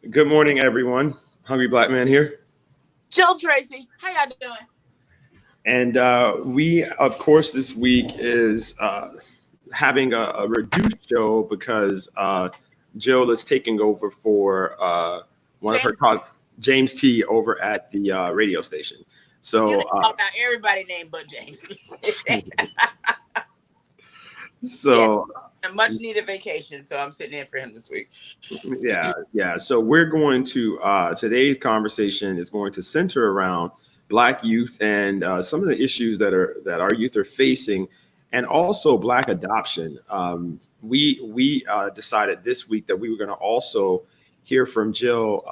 Good morning, everyone. Hungry Black Man here. Jill Tracy, how y'all doing? And we, of course, this week is having a reduced show because Jill is taking over for one of her colleagues, James T, over at the radio station. So, you talk about everybody named but James. So, a much needed vacation. So I'm sitting in for him this week. Yeah. So we're going to today's conversation is going to center around Black youth and some of the issues that our youth are facing, and also Black adoption. We decided this week that we were going to also hear from Jill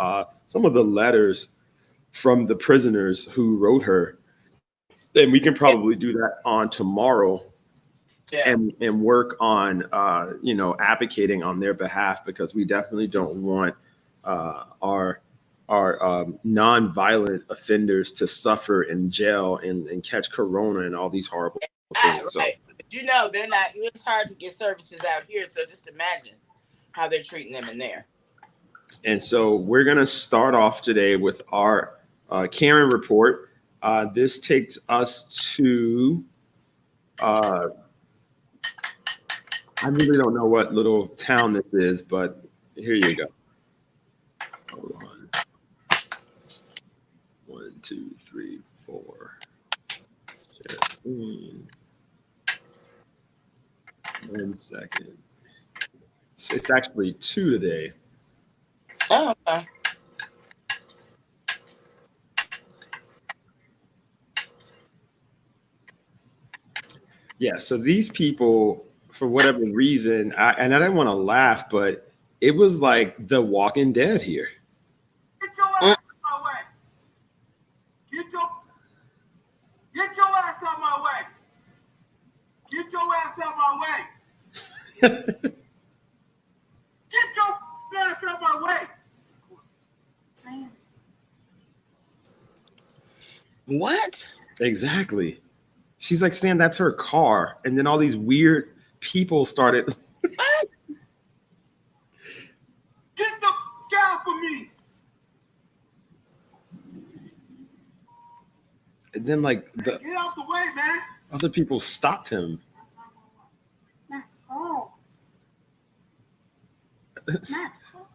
some of the letters from the prisoners who wrote her, and we can probably do that on tomorrow. Yeah. And work on advocating on their behalf, because we definitely don't want our nonviolent offenders to suffer in jail and catch corona and all these horrible things. Right. So, they're not. It's hard to get services out here. So just imagine how they're treating them in there. And so we're gonna start off today with our Karen report. This takes us to. I really don't know what little town this is, but here you go. Hold on. 1, 2, 3, 4. 15. 1 second. It's actually 2 today. Oh, okay. Yeah, so these people, for whatever reason, I didn't want to laugh, but it was like The Walking Dead here. Get your ass out my way. Get your ass out my way. Get your ass out my way. Get your ass out my way. What? Exactly. She's like saying that's her car, and then all these weird people started. What? Get the guy for me. And then get out the way, man. Other people stopped him. Max, call. Max, call.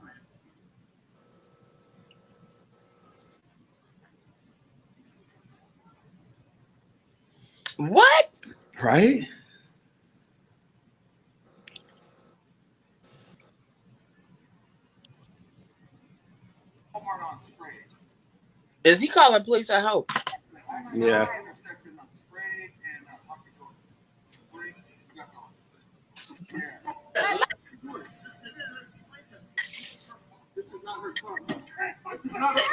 What? Right? Is he calling police? I hope. Yeah. This is not her car. This is not her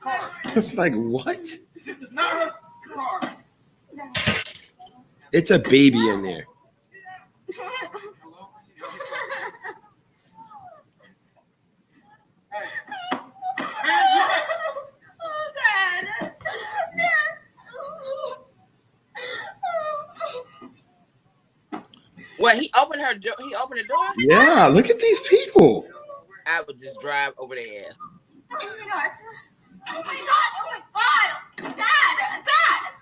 car. Like, what? This is not her car. It's a baby in there. What? He opened her door. He opened the door. Yeah, look at these people. I would just drive over their ass. Oh my gosh! Oh my god! Oh my god! Dad!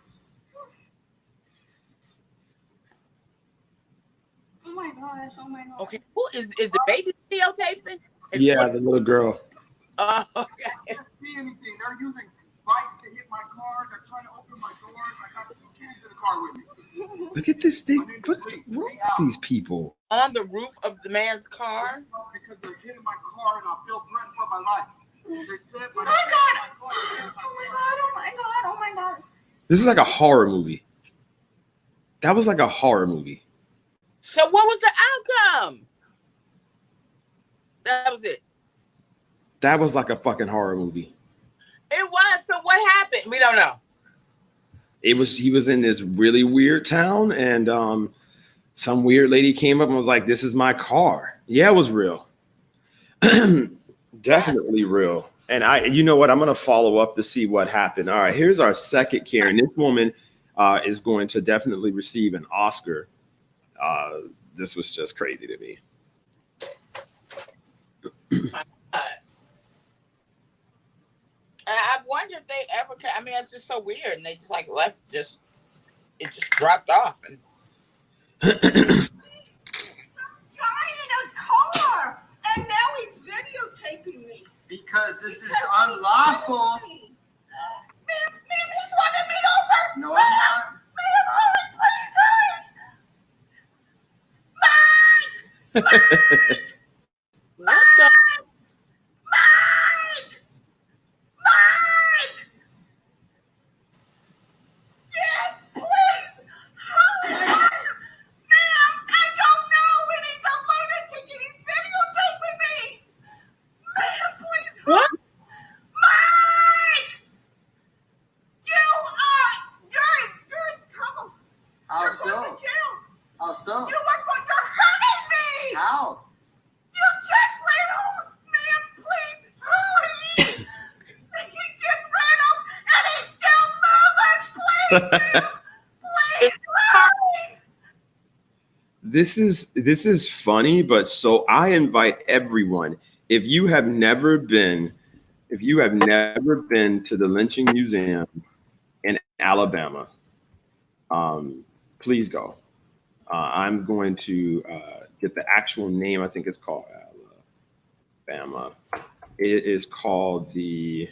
Oh my gosh! Oh my god! Okay, who is the baby videotaping? Yeah, the little girl. Oh, okay. See anything? They're using bikes to hit my car. They're trying to open my doors. I got 2 kids in the car with me. Look at this thing. What's wrong with these people? On the roof of the man's car? Because they're hitting my car and I feel threatened for my life. They said Oh my god! Oh my god! Oh my god! Oh my god! This is like a horror movie. That was like a horror movie. So what was the outcome? That was it. That was like a fucking horror movie. It was. So what happened? We don't know. He was in this really weird town, and some weird lady came up and was like, "This is my car." Yeah, it was real. Definitely real. And you know what? I'm going to follow up to see what happened. All right, here's our second Karen. This woman is going to definitely receive an Oscar. this was just crazy to me. I wonder if they ever. I mean, it's just so weird, and they just like left. It just dropped off, and Guy in a car, and now he's videotaping me. Because this is unlawful. Ma'am, he's running me over. No, I'm not. Ma'am, hurry, please, hurry. what the? Mike! Mike! Yes, please! Hurry! Ma'am, I don't know when he's a lunatic and he's videotaping me! Ma'am, please hurry! What? Mike! You're in trouble. How You're so? going to jail. How so? You're hurting me! How? You just ran over! Ma'am, please hurry! He just ran over and he's still moving! Please, ma'am! Please hurry! This is funny, but so I invite everyone, if you have never been to the Lynching Museum in Alabama, please go. I'm going to get the actual name. I think it's called Alabama. It is called the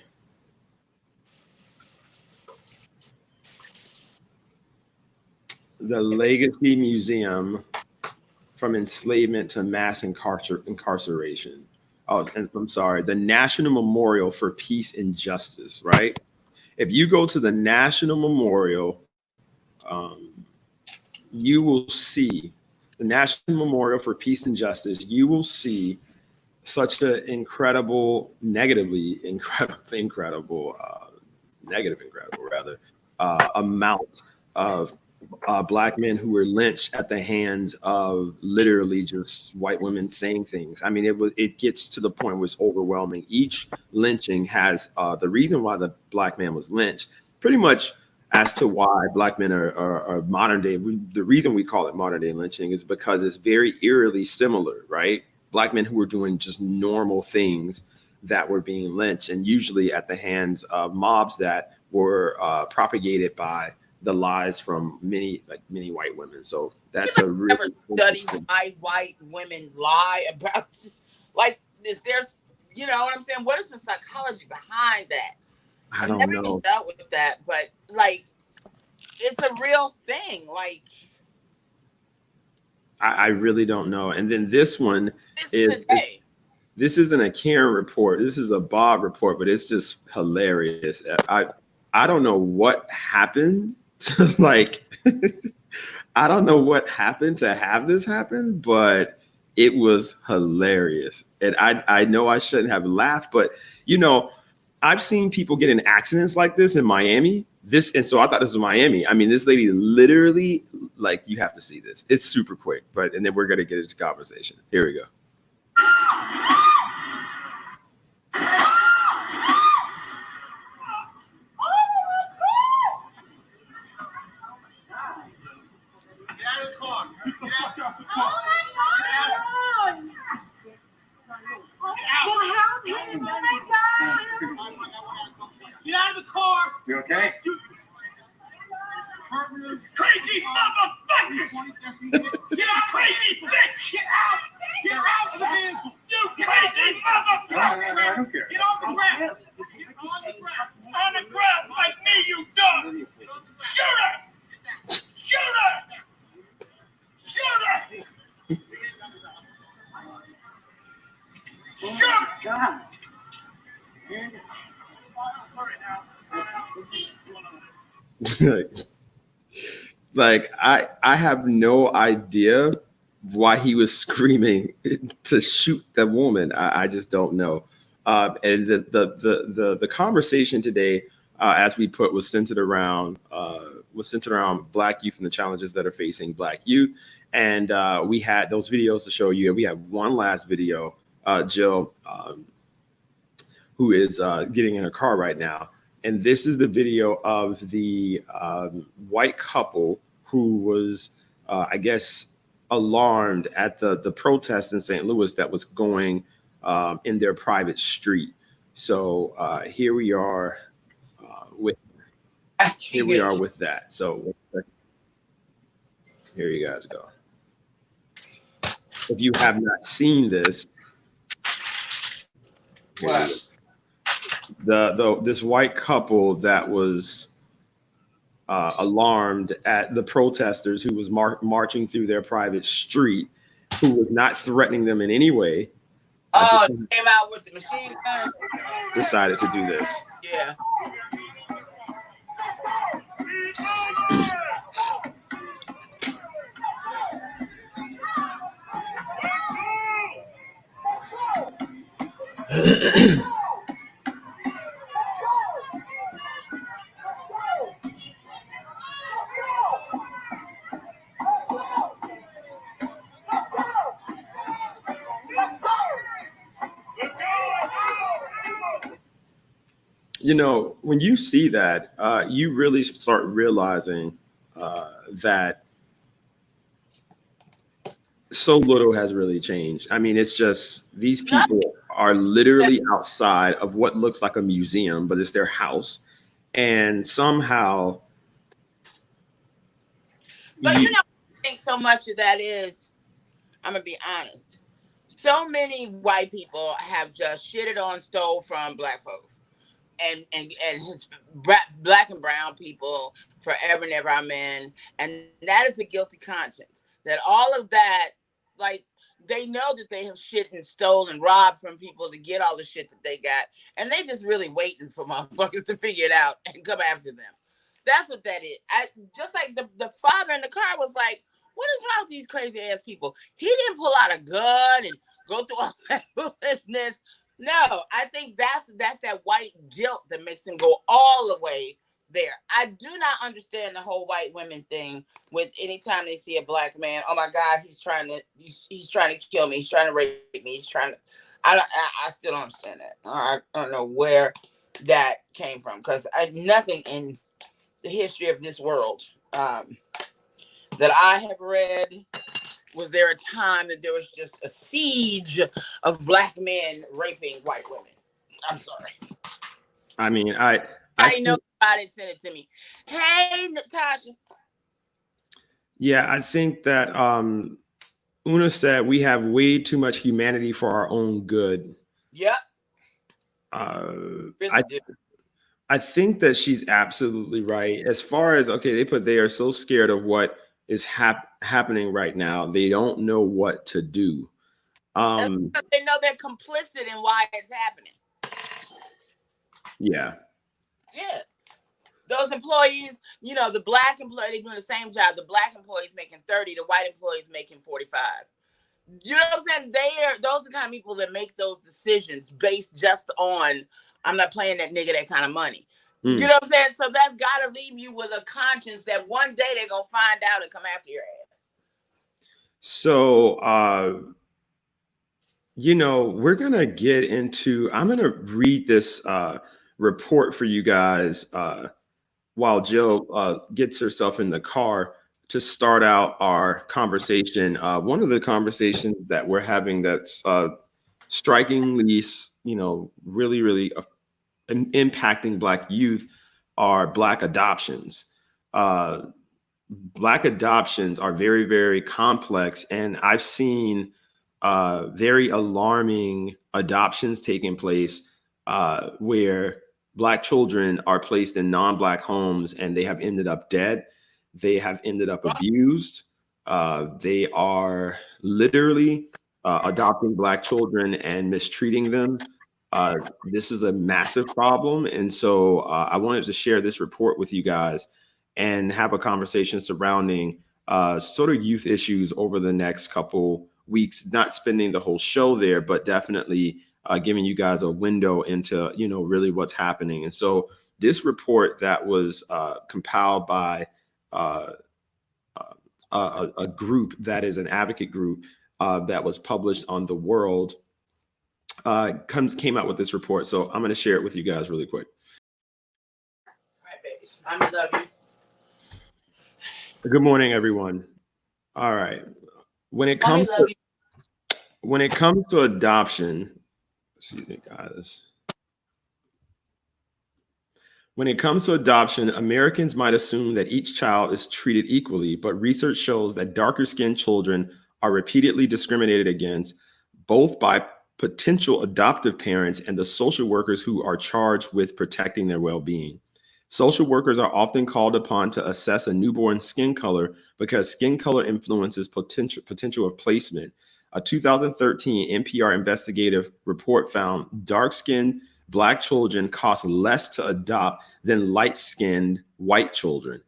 Legacy Museum from Enslavement to Mass Incarceration. Oh, and I'm sorry, the National Memorial for Peace and Justice, right? If you go to the National Memorial, you will see the National Memorial for Peace and Justice. You will see such an incredible amount of Black men who were lynched at the hands of literally just white women saying things. I mean, it gets to the point where it's overwhelming. Each lynching has the reason why the Black man was lynched, pretty much as to why Black men are modern day. The reason we call it modern day lynching is because it's very eerily similar, right? Black men who were doing just normal things that were being lynched, and usually at the hands of mobs that were propagated by the lies from many white women. So that's a really Never studied why white women lie about. Like, is there's, you know what I'm saying? What is the psychology behind that? I don't never know. dealt with that, but like, it's a real thing. Like, I really don't know. And then this one is today. This isn't a Karen report. This is a Bob report, but it's just hilarious. I don't know what happened. Like, I don't know what happened to have this happen, but it was hilarious. And I know I shouldn't have laughed, but you know, I've seen people get in accidents like this in Miami. And so I thought this was Miami. I mean, this lady literally, like, you have to see this. It's super quick, and then we're gonna get into conversation. Here we go. Get out of the car! You okay? Crazy motherfucker! Get out, crazy bitch! Get out! Get out of the vehicle! You crazy motherfucker! I don't care. Get on the ground! Get on the ground! On the ground like me, you dog! Shoot her! Shoot her! Shoot her! Shoot her! God. Like I have no idea why he was screaming to shoot the woman. I just don't know. And the conversation today, as we put, was centered around Black youth and the challenges that are facing Black youth. And we had those videos to show you. And we have one last video, Jill, who is getting in a car right now. And this is the video of the white couple who was, I guess, alarmed at the protest in St. Louis that was going in their private street. So here we are with that. So here you guys go. If you have not seen this, this white couple that was alarmed at the protesters who was marching through their private street, who was not threatening them in any way. Oh, came out with the machine gun. Decided to do this. Yeah. You know, when you see that, you really start realizing that so little has really changed. I mean, it's just these people are literally outside of what looks like a museum, but it's their house. And somehow. But you know, I think so much of that is, I'm going to be honest. So many white people have just shitted on, stole from black folks. And his black and brown people forever and ever, amen. And that is a guilty conscience. That all of that, like, they know that they have shit and stole and robbed from people to get all the shit that they got. And they just really waiting for motherfuckers to figure it out and come after them. That's what that is. Just like the father in the car was like, what is wrong with these crazy ass people? He didn't pull out a gun and go through all that foolishness. No, I think that's that white guilt that makes him go all the way there. I do not understand the whole white women thing with anytime they see a black man, oh my God, he's trying to kill me, he's trying to rape me, he's trying to, I still don't understand that. I don't know where that came from, because nothing in the history of this world that I have read was there a time that there was just a siege of black men raping white women. I'm sorry. I mean, I know somebody sent it to me. Hey, Natasha. Yeah, I think that Una said we have way too much humanity for our own good. Yep. I think that she's absolutely right. As far as, okay, they are so scared of what is happening right now. They don't know what to do. They know they're complicit in why it's happening. Yeah. Yeah. Those employees, you know, the black employee, they're doing the same job. The black employees making 30, the white employees making 45. You know what I'm saying? Those are the kind of people that make those decisions based just on, I'm not playing that nigga that kind of money. You know what I'm saying? So that's got to leave you with a conscience that one day they're going to find out and come after your ass. So, you know, we're going to get into, I'm going to read this report for you guys while Jill gets herself in the car to start out our conversation. One of the conversations that we're having that's strikingly, you know, really, really impacting Black youth are Black adoptions. Black adoptions are very, very complex, and I've seen very alarming adoptions taking place where Black children are placed in non-Black homes and they have ended up dead. They have ended up abused. They are literally adopting Black children and mistreating them. This is a massive problem. And so I wanted to share this report with you guys and have a conversation surrounding sort of youth issues over the next couple weeks, not spending the whole show there, but definitely giving you guys a window into, you know, really what's happening. And so this report that was compiled by a group that is an advocate group that was published on The World came out with this report. So I'm going to share it with you guys really quick. All right, babies. I love you. Good morning, everyone. All right. when it Mommy comes love to, you. when it comes to adoption, excuse me, guys. When it comes to adoption, Americans might assume that each child is treated equally, but research shows that darker skinned children are repeatedly discriminated against, both by potential adoptive parents and the social workers who are charged with protecting their well being. Social workers are often called upon to assess a newborn's skin color because skin color influences potential of placement. A 2013 NPR investigative report found dark skinned Black children cost less to adopt than light-skinned white children,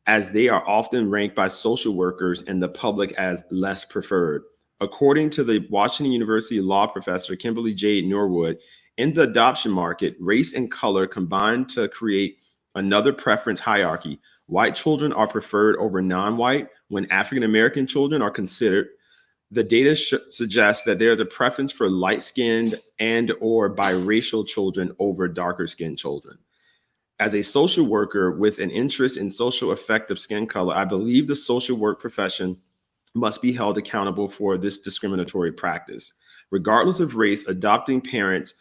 as they are often ranked by social workers and the public as less preferred. According to the Washington University law professor Kimberly Jade Norwood, in the adoption market, race and color combine to create another preference hierarchy. White children are preferred over non-white when African American children are considered. The data suggests that there is a preference for light-skinned and or biracial children over darker-skinned children. As a social worker with an interest in social effect of skin color, I believe the social work profession must be held accountable for this discriminatory practice. Regardless of race, adopting parents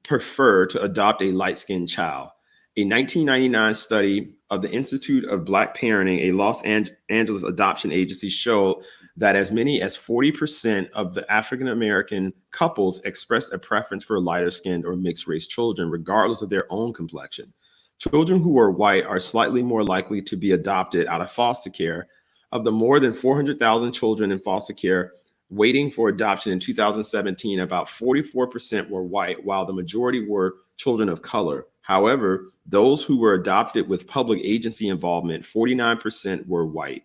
prefer to adopt a light-skinned child. A 1999 study of the Institute of Black Parenting, a Los Angeles adoption agency, showed that as many as 40% of the African American couples expressed a preference for lighter skinned or mixed race children, regardless of their own complexion. Children who are white are slightly more likely to be adopted out of foster care. Of the more than 400,000 children in foster care waiting for adoption in 2017, about 44% were white, while the majority were children of color. However, those who were adopted with public agency involvement, 49% were white.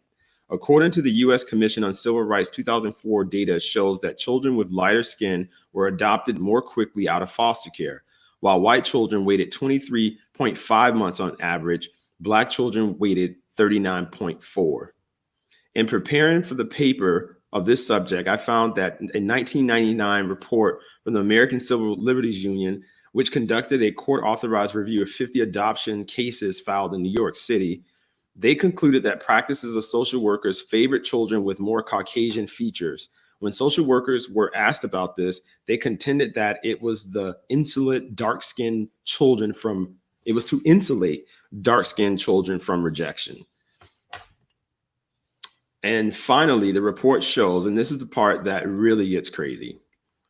According to the U.S. Commission on Civil Rights 2004 data shows that children with lighter skin were adopted more quickly out of foster care. While white children waited 23.5 months on average, Black children waited 39.4. In preparing for the paper of this subject, I found that a 1999 report from the American Civil Liberties Union, which conducted a court-authorized review of 50 adoption cases filed in New York City, they concluded that practices of social workers favored children with more Caucasian features. When social workers were asked about this, they contended that it was to insulate dark-skinned children from rejection. And finally, the report shows, and this is the part that really gets crazy.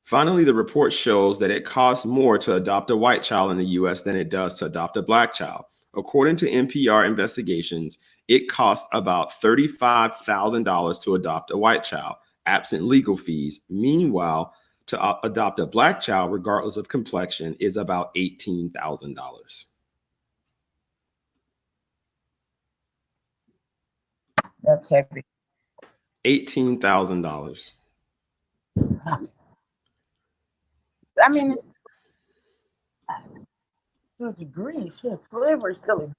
Finally, the report shows that it costs more to adopt a white child in the US than it does to adopt a Black child. According to NPR investigations, it costs about $35,000 to adopt a white child, absent legal fees. Meanwhile, to adopt a Black child, regardless of complexion, is about $18,000. That's heavy. $18,000. I mean, to a degree, shit, slavery still exists.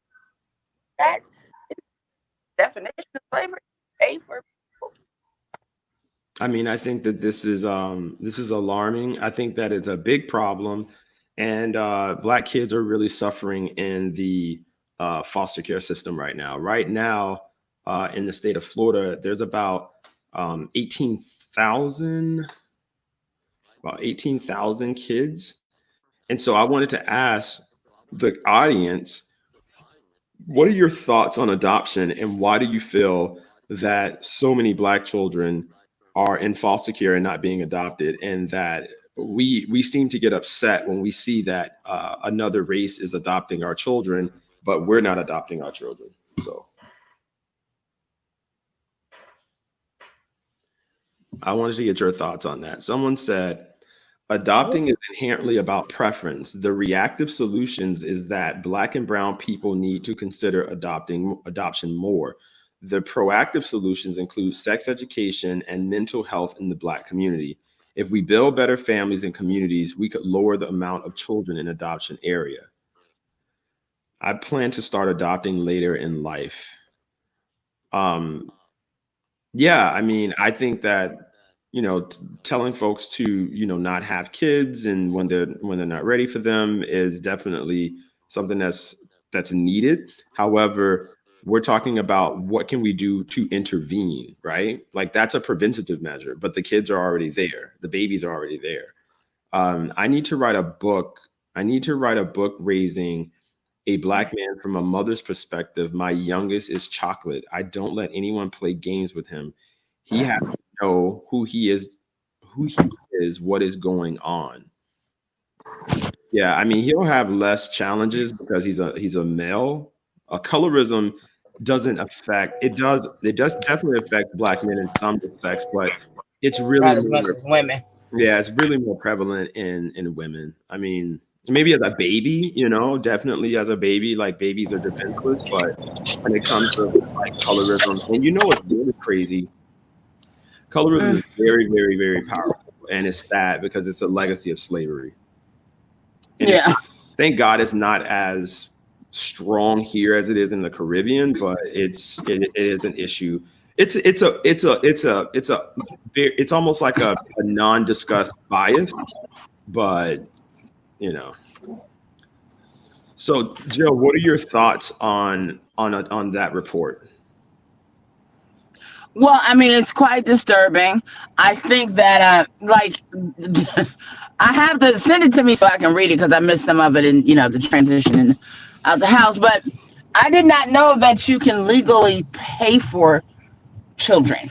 That definition of slavery, pay for. I mean, I think that this is alarming. I think that it's a big problem, and Black kids are really suffering in the foster care system right now. Right now, in the state of Florida, there's about 18,000 kids. And so I wanted to ask the audience, what are your thoughts on adoption, and why do you feel that so many Black children are in foster care and not being adopted, and that we seem to get upset when we see that another race is adopting our children, but we're not adopting our children? So I wanted to get your thoughts on that. Someone said, adopting is inherently about preference. The reactive solutions is that Black and brown people need to consider adoption more. The proactive solutions include sex education and mental health in the Black community. If we build better families and communities, we could lower the amount of children in adoption area. I plan to start adopting later in life. Yeah, I mean, I think that, telling folks to, not have kids and when they're not ready for them is definitely something that's needed. However, We're talking about what can we do to intervene, right? Like that's a preventative measure, but the kids are already there. The babies are already there. I need to write a book. I need to write a book raising a Black man from a mother's perspective. My youngest is chocolate. I don't let anyone play games with him. He has to know who he is, what is going on. Yeah, I mean, he'll have less challenges because he's a male. Colorism doesn't affect it does definitely affect Black men in some respects, but it's really Not as much as women. yeah, it's really more prevalent in women. I mean, maybe as a baby, definitely as a baby, like babies are defenseless, but when it comes to like colorism, and what's really crazy, colorism is very, very, very powerful, and it's sad because it's a legacy of slavery. And thank God it's not as strong here as it is in the Caribbean, but it is an issue. It's almost like a non-discussed bias, but So Jill, what are your thoughts on that report? Well, I mean, it's quite disturbing. I think that I have to send it to me so I can read it because I missed some of it in the transition out the house. But I did not know that you can legally pay for children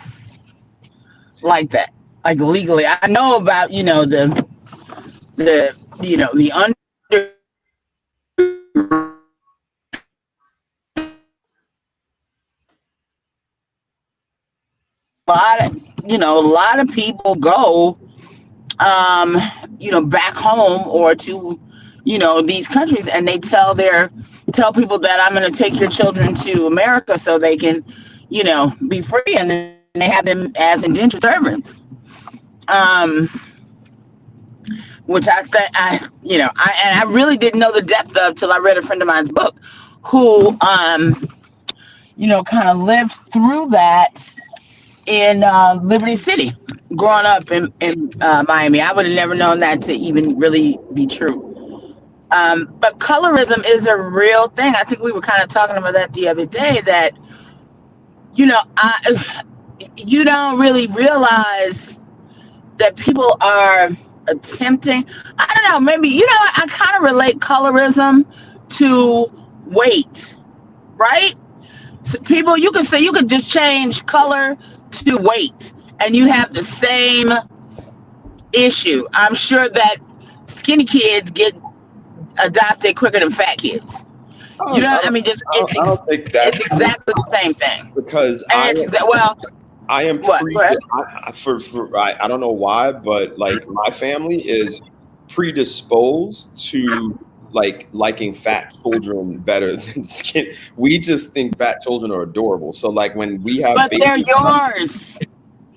like that, like legally. I know about the under a lot of people go back home or to these countries, and they tell people that I'm going to take your children to America so they can be free, and then they have them as indentured servants, which I think I really didn't know the depth of till I read a friend of mine's book who kind of lived through that in Liberty City, growing up in Miami. I would have never known that to even really be true. But colorism is a real thing. I think we were kind of talking about that the other day, that you don't really realize that people are attempting. I don't know, maybe I kind of relate colorism to weight, right? So people, you could just change color to weight and you have the same issue. I'm sure that skinny kids get adopted quicker than fat kids. I don't think it's exactly the same thing. Because I am I don't know why, but like my family is predisposed to liking fat children better than skin. We just think fat children are adorable. So like when we have babies, they're yours.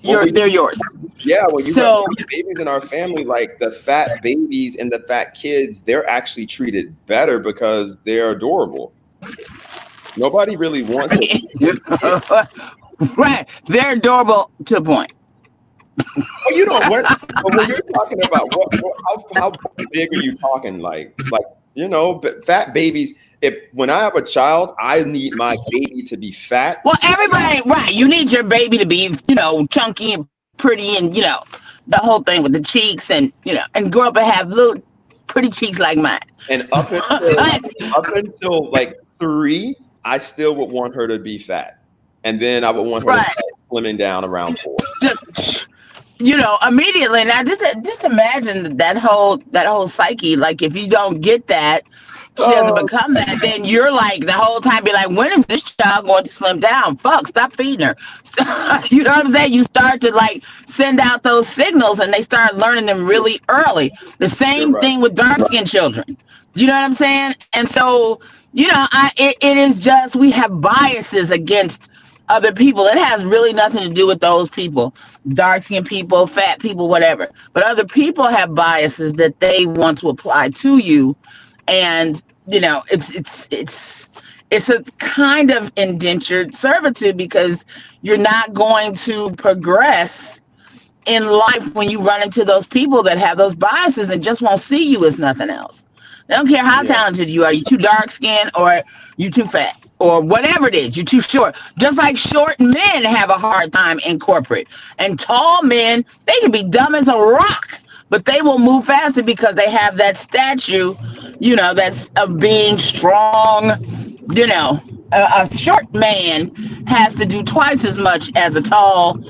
They're yours. Yeah, when you have babies in our family, like the fat babies and the fat kids, they're actually treated better because they're adorable. Nobody really wants it. Right. They're adorable to a point. Well, when you're talking about how big are you talking? Like fat babies. When I have a child, I need my baby to be fat. Well, everybody, right? You need your baby to be, chunky and pretty, and the whole thing with the cheeks, and and grow up and have little pretty cheeks like mine. And up until like 3, I still would want her to be fat, and then I would want her to start slimming down around 4. Just immediately. Now, just imagine that whole psyche. Like, if you don't get that, she doesn't become that, then you're like the whole time be like, when is this child going to slim down? Fuck, stop feeding her. You know what I'm saying? You start to like send out those signals, and they start learning them really early. The same thing with dark-skinned children. You know what I'm saying? And so, it is just, we have biases against other people. It has really nothing to do with those people, dark-skinned people, fat people, whatever. But other people have biases that they want to apply to you, and it's a kind of indentured servitude, because you're not going to progress in life when you run into those people that have those biases and just won't see you as nothing else. They don't care how talented you are. You too dark skinned or you too fat or whatever it is. You're too short. Just like short men have a hard time in corporate, and tall men, they can be dumb as a rock, but they will move faster because they have that statue, that's of being strong. A short man has to do twice as much as a tall,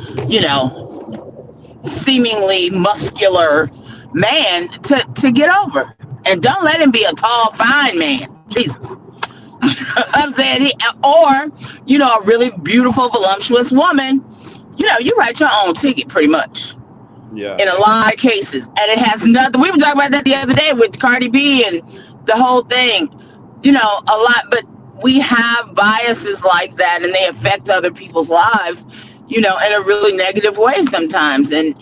seemingly muscular man to get over. And don't let him be a tall, fine man. Jesus. I'm saying, or a really beautiful, voluptuous woman. You write your own ticket pretty much. Yeah. In a lot of cases, and it has nothing. We were talking about that the other day with Cardi B and the whole thing. A lot, but we have biases like that, and they affect other people's lives, in a really negative way sometimes. And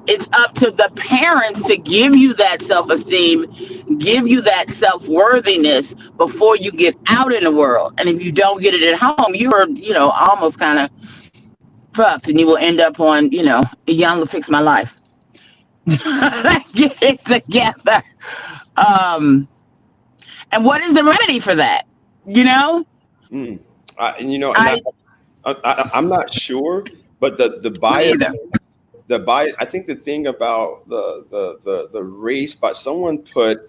it's up to the parents to give you that self-esteem, give you that self-worthiness before you get out in the world. And if you don't get it at home, you're, almost kind of fucked, and you will end up on, Young to Fix My Life. Get it together. And what is the remedy for that? And I'm not sure, but the bias. I think the thing about the race, but someone put,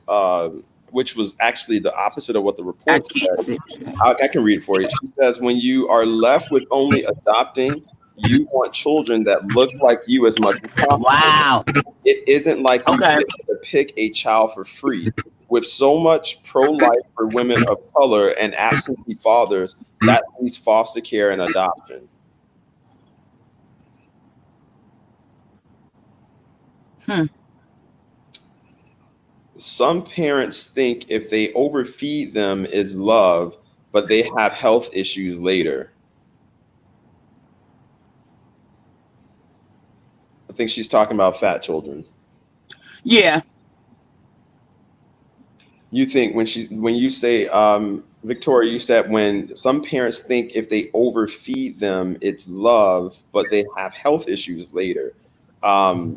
which was actually the opposite of what the report said. I can read it for you. She says, when you are left with only adopting, you want children that look like you as much as possible. Wow. It isn't like you get to pick a child for free. With so much pro-life for women of color and absentee fathers, that means foster care and adoption. Some parents think if they overfeed them is love, but they have health issues later. I think she's talking about fat children. Yeah. You think when you say, Victoria, you said when some parents think if they overfeed them, it's love, but they have health issues later. I've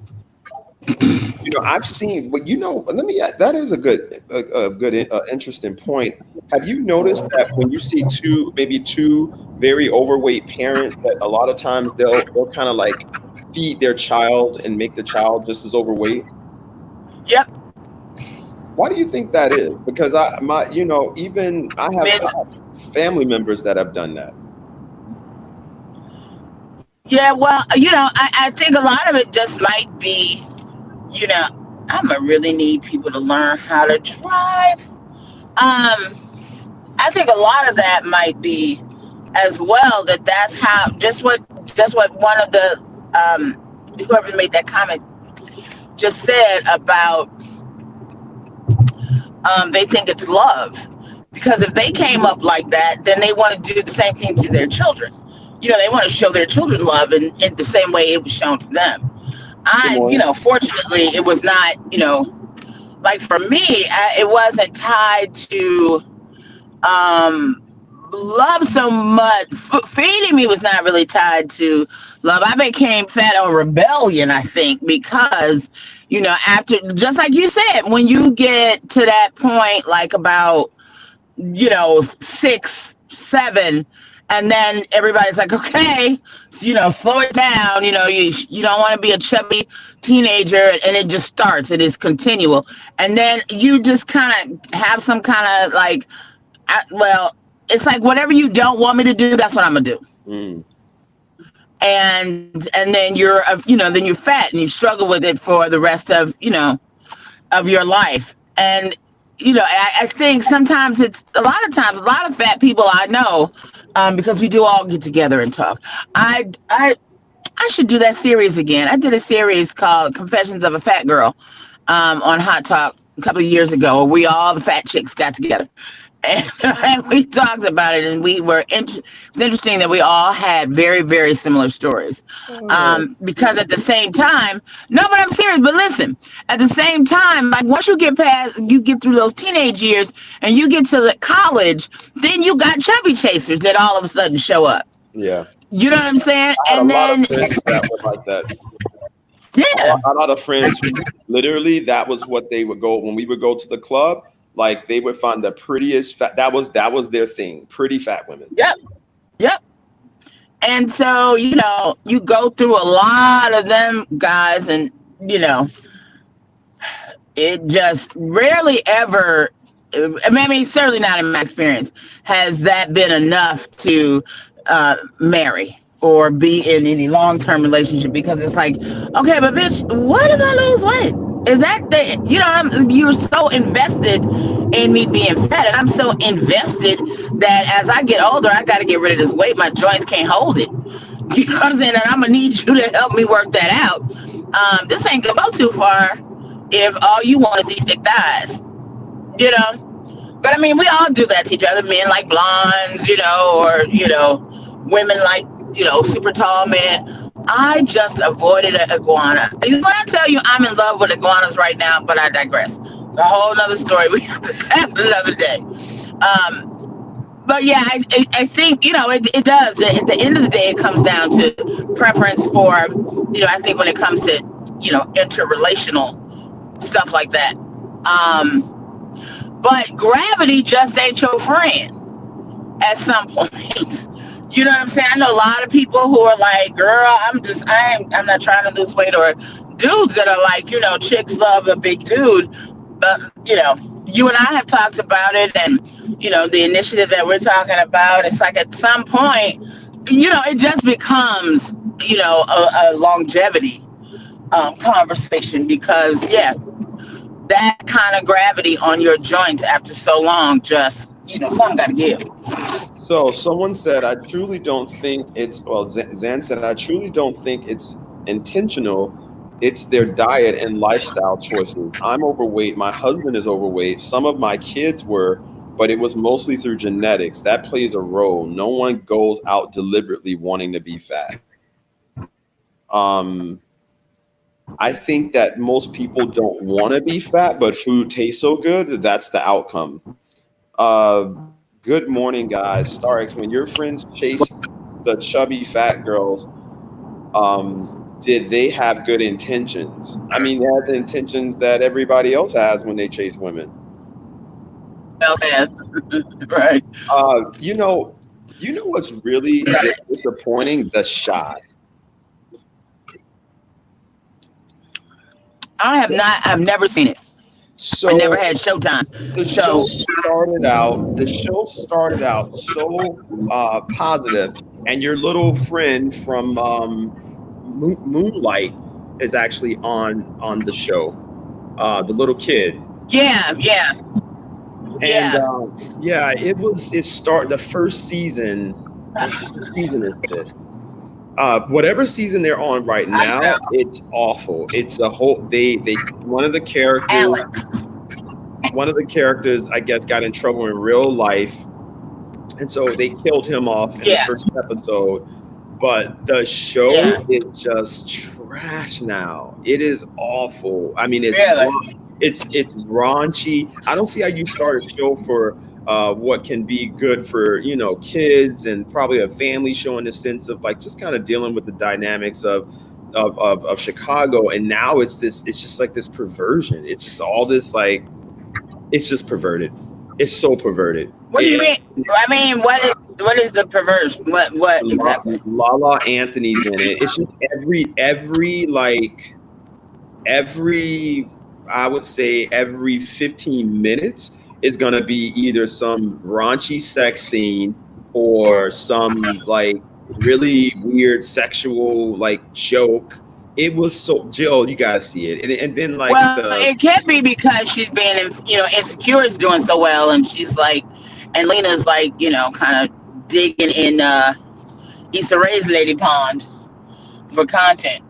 seen, but that is a good, interesting point. Have you noticed that when you see two very overweight parents, that a lot of times they'll kind of like feed their child and make the child just as overweight? Yep. Why do you think that is? Because I have family members that have done that. Yeah, well, I think a lot of it just might be, I'm gonna really need people to learn how to drive. I think a lot of that might be as well that's how just what one of the whoever made that comment just said about they think it's love, because if they came up like that, then they want to do the same thing to their children. They want to show their children love in the same way it was shown to them. Fortunately, it was not, like for me, it wasn't tied to love so much. Feeding me was not really tied to love. I became fat on rebellion, I think, because, after, just like you said, when you get to that point, like about, 6, 7, and then everybody's like, okay, slow it down. You don't want to be a chubby teenager, and it just starts. It is continual. And then you just kind of have some kind of like, it's like whatever you don't want me to do, that's what I'm gonna do. And then you're, then you're fat and you struggle with it for the rest of, of your life. And, I think sometimes a lot of fat people I know, because we do all get together and talk. I should do that series again. I did a series called Confessions of a Fat Girl on Hot Talk a couple of years ago, where all the fat chicks got together. And we talked about it, and it was interesting that we all had very, very similar stories. Because at the same time, no, but I'm serious, but listen, at the same time, like once you get through those teenage years and you get to the college, then you got chubby chasers that all of a sudden show up. Yeah. You know what I'm saying? And then that was like that. Yeah. A lot of friends who literally that was what they would go when we would go to the club. Like they would find the prettiest fat. That was their thing. Pretty fat women. Yep. Yep. And so, you go through a lot of them guys, and, it just rarely ever, I mean, certainly not in my experience, has that been enough to marry or be in any long-term relationship, because it's like, okay, but bitch, what if I lose weight? Is that you're so invested in me being fat, and I'm so invested that as I get older, I got to get rid of this weight. My joints can't hold it. You know what I'm saying? And I'm gonna need you to help me work that out. This ain't gonna go too far if all you want is these thick thighs. But I mean, we all do that to each other. Men like blondes, or women like super tall men. I just avoided an iguana. When I tell you I'm in love with iguanas right now, but I digress. It's a whole nother story. We have to have another day. But yeah, I think, it does. At the end of the day, it comes down to preference for, I think when it comes to, interrelational stuff like that. But gravity just ain't your friend at some point. You know what I'm saying? I know a lot of people who are like, girl, I'm not trying to lose weight, or dudes that are like, chicks love a big dude. But, you and I have talked about it, and, the initiative that we're talking about, it's like at some point, it just becomes, a longevity conversation, because, yeah, that kind of gravity on your joints after so long, just, something got to give. So someone said, I truly don't think it's, Zan said, I truly don't think it's intentional. It's their diet and lifestyle choices. I'm overweight. My husband is overweight. Some of my kids were, but it was mostly through genetics. That plays a role. No one goes out deliberately wanting to be fat. I think that most people don't want to be fat, but food tastes so good, that's the outcome. Good morning, guys. Starks, when your friends chase the chubby fat girls, did they have good intentions? I mean, they had the intentions that everybody else has when they chase women. Okay. Right. You know what's really disappointing? The Shot. I've never seen it. So I never had Showtime. The show started out so positive, and your little friend from Moonlight is actually on the show. The little kid. Yeah. And the first season. What season is this? Whatever season they're on right now, it's awful. It's a whole one of the characters, Alex. One of the characters, I guess, got in trouble in real life, and so they killed him off in the first episode. But the show is just trash now. It is awful. I mean, it's raunchy. I don't see how you start a show for what can be good for kids, and probably a family show in the sense of like just kind of dealing with the dynamics of Chicago. And now it's just like this perversion. It's just all this like, it's just perverted. It's so perverted. What do you mean? I mean, what is the perversion? What exactly? Lala Anthony's in it. It's just every I would say every 15 minutes is gonna be either some raunchy sex scene or some like really weird sexual like joke. It was so, Jill, you gotta see it, and then like, it can't be because she's being Insecure is doing so well, and she's like, and Lena's like kind of digging in Issa Rae's Lady Pond for content.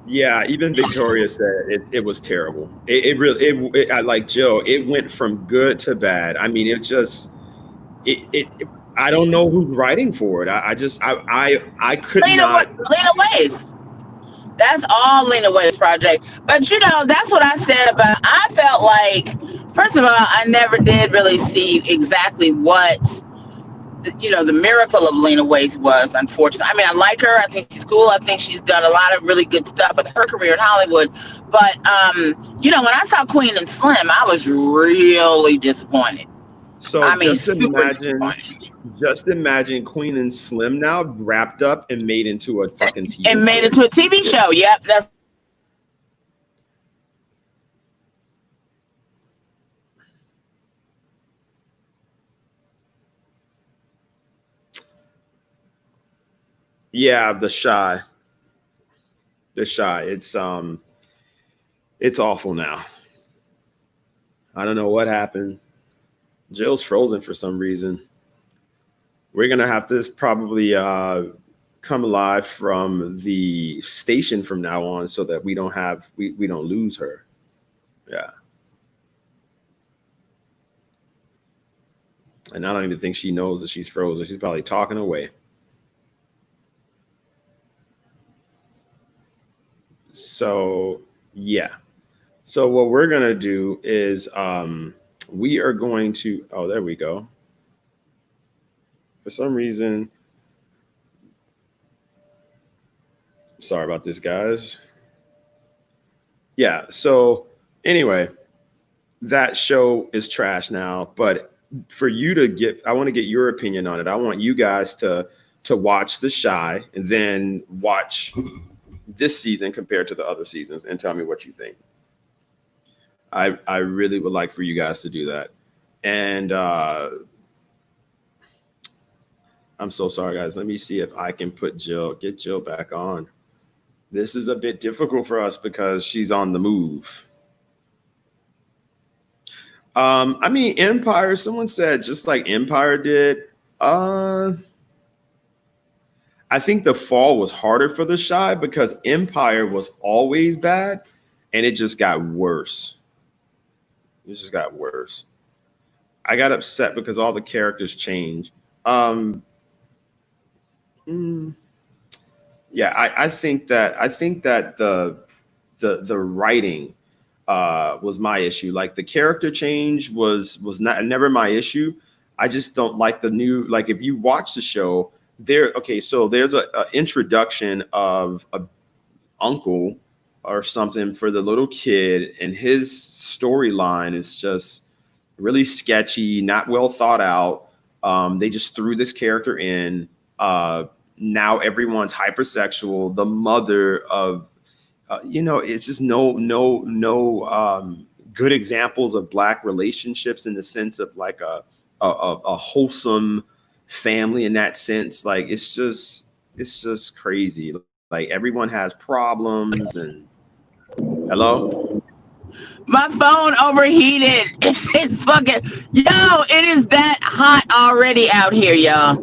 Yeah, even Victoria said it was terrible. It really, I like Joe. It went from good to bad. I mean, it I don't know who's writing for it. I could not. Lena Waithe. That's all Lena Waithe's project. But that's what I said about. I felt like, first of all, I never did really see exactly what the miracle of Lena Waithe was unfortunate. I mean, I like her. I think she's cool. I think she's done a lot of really good stuff with her career in Hollywood. But when I saw Queen and Slim, I was really disappointed. So I mean, just imagine Queen and Slim now wrapped up and made into a fucking TV and made into a TV show. Yep, that's. Yeah, The Shy. It's awful now. I don't know what happened. Jill's frozen for some reason. We're gonna have to probably come live from the station from now on so that we don't lose her. Yeah. And I don't even think she knows that she's frozen. She's probably talking away. So yeah. So what we're gonna do is we are going to, oh, there we go. For some reason, sorry about this, guys. Yeah, so anyway, that show is trash now, but for you to I want to get your opinion on it. I want you guys to watch The Shy and then watch this season compared to the other seasons and tell me what you think. I really would like for you guys to do that. And I'm so sorry, guys. Let me see if I can get Jill back on. This is a bit difficult for us because she's on the move. I mean, Empire, someone said just like Empire did. I think The Fall was harder for The Shy because Empire was always bad and it just got worse. It just got worse. I got upset because all the characters changed. Yeah, I think that the writing was my issue. Like the character change was never my issue. I just don't like the new, like if you watch the show so there's a introduction of a uncle or something for the little kid, and his storyline is just really sketchy, not well thought out. They just threw this character in. Now everyone's hypersexual. The mother of, it's just no good examples of Black relationships in the sense of like a wholesome family in that sense. Like it's just crazy. Like everyone has problems. And hello. My phone overheated. It's fucking, it is that hot already out here, y'all.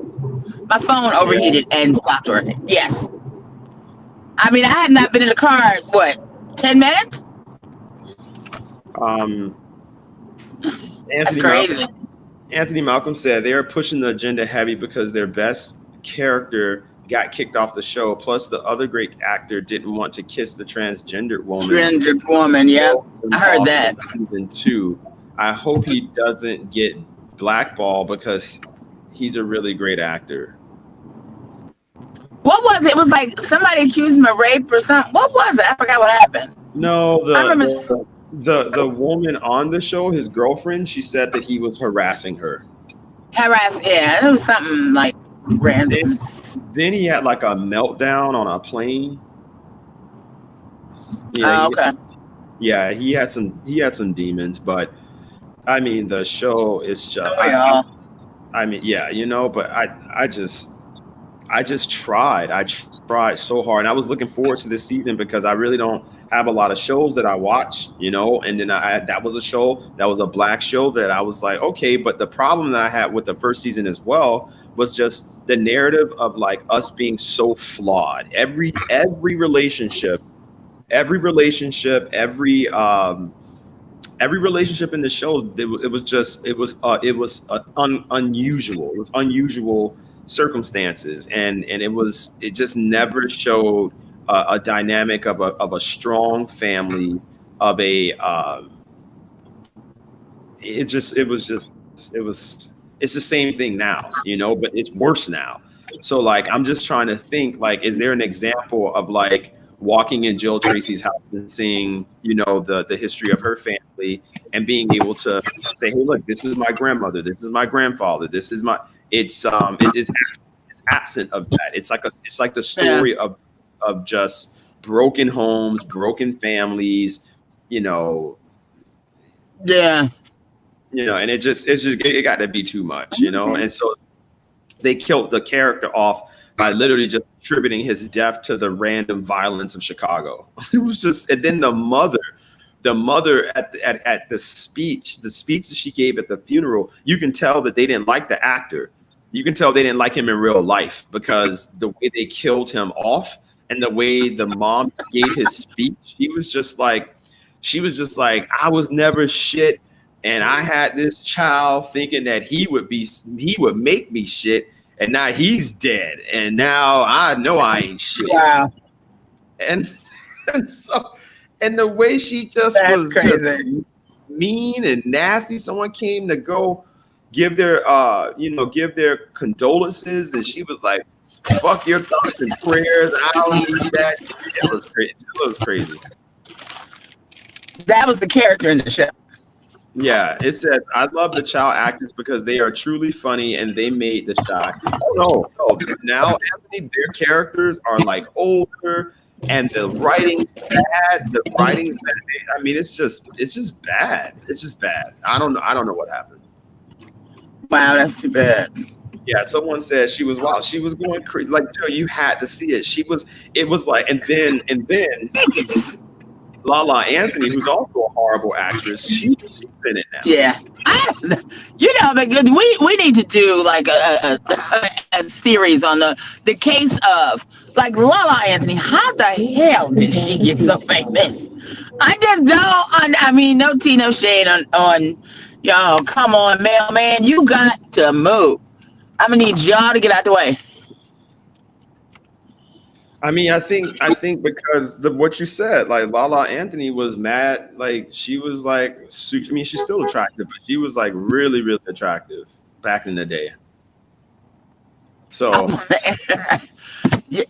My phone overheated and stopped working. Yes. I mean, I had not been in the car, 10 minutes? That's crazy. Anthony Malcolm said they are pushing the agenda heavy because their best character got kicked off the show. Plus, the other great actor didn't want to kiss the transgendered woman. Yeah, I heard that. Season 2. I hope he doesn't get blackballed because he's a really great actor. What was it? It was like somebody accused him of rape or something. What was it? I forgot what happened. No, the woman on the show, his girlfriend, she said that he was harassing her. Yeah, it was something like random. Then he had like a meltdown on a plane. Yeah, okay. He had some demons, but I mean the show is just I mean, but I just tried. I tried so hard, and I was looking forward to this season because I really don't have a lot of shows that I watch, and then that was a show that was a Black show that I was like, okay, but the problem that I had with the first season as well was just the narrative of like us being so flawed. Every relationship, every relationship in the show, it was unusual. It was unusual circumstances, and it just never showed a dynamic of a strong family, of a It's the same thing now, you know, but it's worse now. So like, I'm just trying to think, like, is there an example of like walking in Jill Tracy's house and seeing, you know, the history of her family and being able to say, hey, look, this is my grandmother, this is my grandfather, this is my, it's absent of that. It's like the story of just broken homes, broken families, you know. Yeah. You know, and it got to be too much, you know. And so they killed the character off by literally just attributing his death to the random violence of Chicago. It was just, and then the mother at the speech that she gave at the funeral, you can tell that they didn't like the actor. You can tell they didn't like him in real life, because the way they killed him off and the way the mom gave his speech, she was just like, I was never shit. And I had this child thinking that he would make me shit. And now he's dead. And now I know I ain't shit. Wow. And the way she just was just mean and nasty. Someone came to go give their condolences, and she was like, fuck your thoughts and prayers. I don't need that. It was crazy. It was crazy. That was the character in the show. Yeah, it says, I love the child actors because they are truly funny and they made the child. Oh, no. Now, Anthony, their characters are like older and the writing's bad. I mean, it's just bad. It's just bad. I don't know what happened. Wow, that's too bad. Yeah, someone said she was wild. She was going crazy. Like, Joe, you had to see it. It was like, and then Lala Anthony, who's also a horrible actress, she's in it now. Yeah, we need to do like a series on the case of like Lala Anthony. How the hell did she get so famous? I just don't. I mean, no tea, no shade on y'all. Come on, mailman, you got to move. I'm gonna need y'all to get out the way. I mean, I think because what you said, like Lala Anthony was mad, like she was like, I mean, she's still attractive, but she was like really, really attractive back in the day. So Yeah.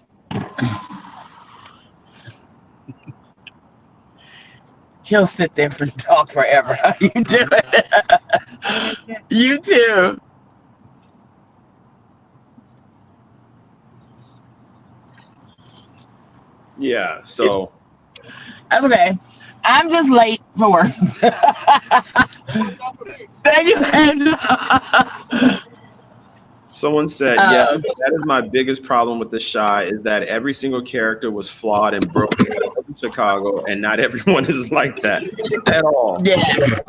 He'll sit there and talk forever. How you doing? You too. yeah, so That's okay. I'm just late for work. Thank you. someone said, yeah, that is my biggest problem with The Chi is that every single character was flawed and broken in Chicago, and not everyone is like that at all. Yeah.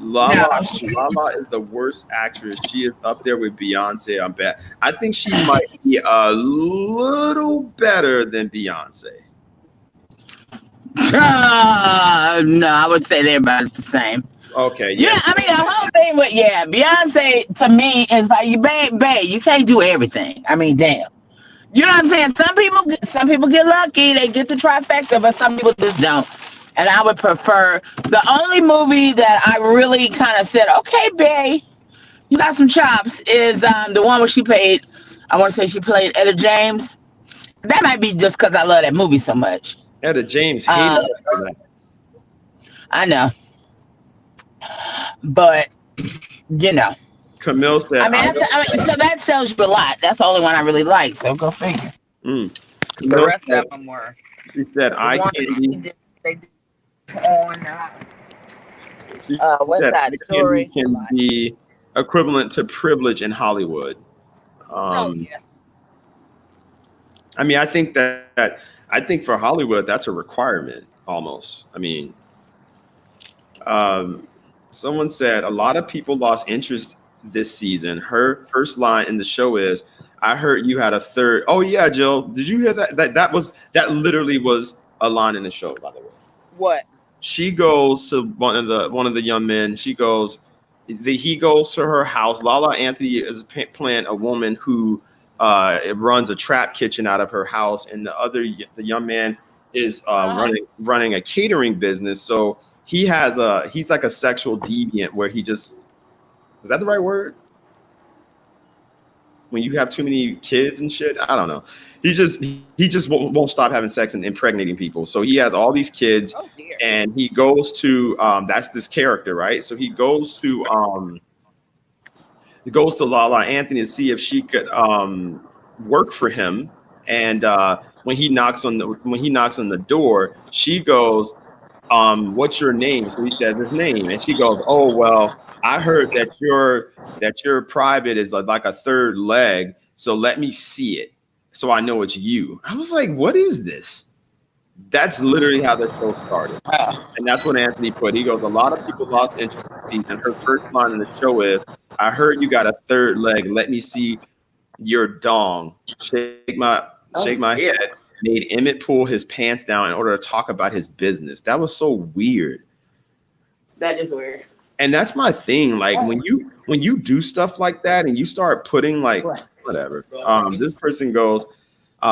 Lala is the worst actress. She is up there with Beyonce. I'm bad. I think she might be a little better than Beyonce. No, I would say they're about the same. Okay. Yeah, I mean the whole thing with Beyonce to me is like you can't do everything. I mean, damn. You know what I'm saying? Some people get lucky, they get the trifecta, but some people just don't. And I would prefer the only movie that I really kind of said, okay, bae, you got some chops, is the one where she played Etta James. That might be just because I love that movie so much. Etta James hated that. I know. But, you know. Camille said, so that sells you a lot. That's the only one I really like, so go figure. Camille The rest said, of them were. she said, I one candy. they did on West Said Side the Story. candy can be equivalent to privilege in Hollywood. Oh, yeah. I mean, I think for Hollywood, that's a requirement almost. I mean, someone said a lot of people lost interest this season. Her first line in the show is, I heard you had a third. Oh yeah, Jill, did you hear that? That literally was a line in the show, by the way. What? She goes to one of the young men. He goes to her house. Lala Anthony is playing a woman who runs a trap kitchen out of her house, and the young man is running a catering business. So he's like a sexual deviant where he just, is that the right word? when you have too many kids and shit. I don't know. He just won't stop having sex and impregnating people. So he has all these kids, Oh dear. and he goes to that's this character, right? So he goes to Lala Anthony to see if she could work for him. And when he knocks on the door, she goes, what's your name? So he says his name, and she goes, oh well, I heard that your private is like a third leg, so let me see it so I know it's you. I was like, what is this? That's literally how the show started. And that's what Anthony put. He goes, a lot of people lost interest in the season. Her first line in the show is, I heard you got a third leg, let me see your dong. Shake my head. Made Emmett pull his pants down in order to talk about his business. That was so weird. That is weird. And that's my thing. Like when you do stuff like that and you start putting like whatever. This person goes,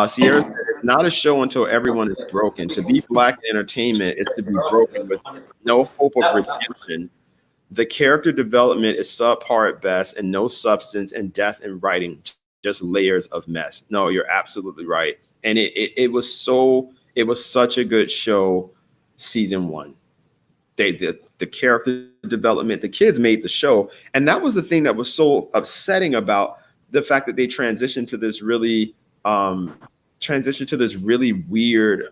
Sierra said, it's not a show until everyone is broken. To be black entertainment is to be broken with no hope of redemption. The character development is subpar at best and no substance and death in writing, just layers of mess. No, you're absolutely right. And it was such a good show, season 1. The character development, the kids made the show, and that was the thing that was so upsetting about the fact that they transitioned to this really weird,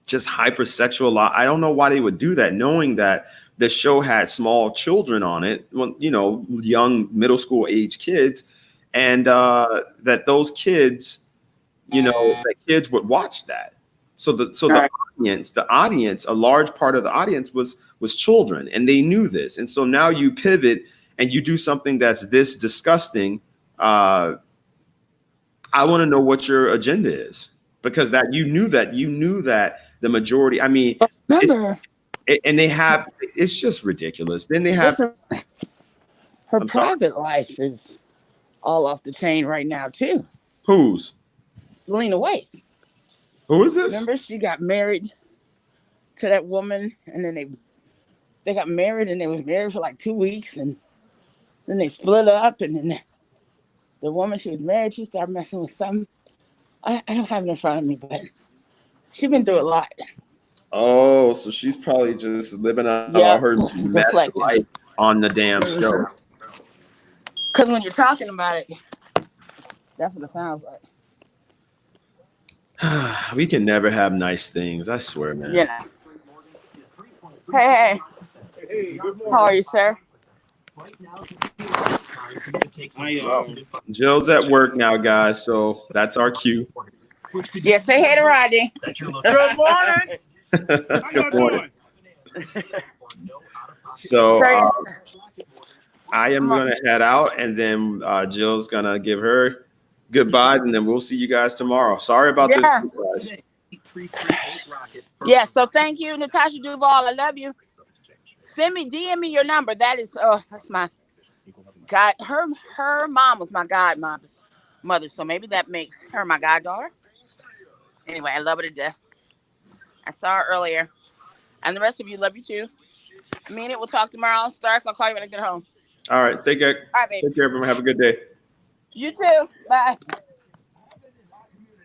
just hypersexual. I don't know why they would do that, knowing that the show had small children on it, young middle school age kids, and that those kids. That kids would watch that. So the audience, a large part of the audience was children, and they knew this. And so now you pivot and you do something that's this disgusting. I want to know what your agenda is, because that you knew that the majority. I mean, it's just ridiculous. Then they have her private life is all off the chain right now too. Whose? Lena Waithe. Who is this? Remember, she got married to that woman, and then they got married, and they was married for like 2 weeks, and then they split up, and then the woman she was married to started messing with something. I don't have it in front of me, but she's been through a lot. Oh, so she's probably just living out her mess life on the damn show. Because when you're talking about it, that's what it sounds like. We can never have nice things. I swear, man. Yeah. Hey. How are you, sir? Jill's at work now, guys. So that's our cue. Yeah, say hey to Rodney. Good morning. Good morning. So I am going to head out, and then Jill's going to give her goodbyes, and then we'll see you guys tomorrow. Sorry about this, guys. Yeah, so thank you, Natasha Duval. I love you. DM me your number. That is, that's my God. Her mom was my godmother, so maybe that makes her my goddaughter. Anyway, I love her to death. I saw her earlier, and the rest of you love you too. I mean it. We'll talk tomorrow. Starks, I'll call you when I get home. All right, take care. All right, baby. Take care, everyone. Have a good day. You too. Bye.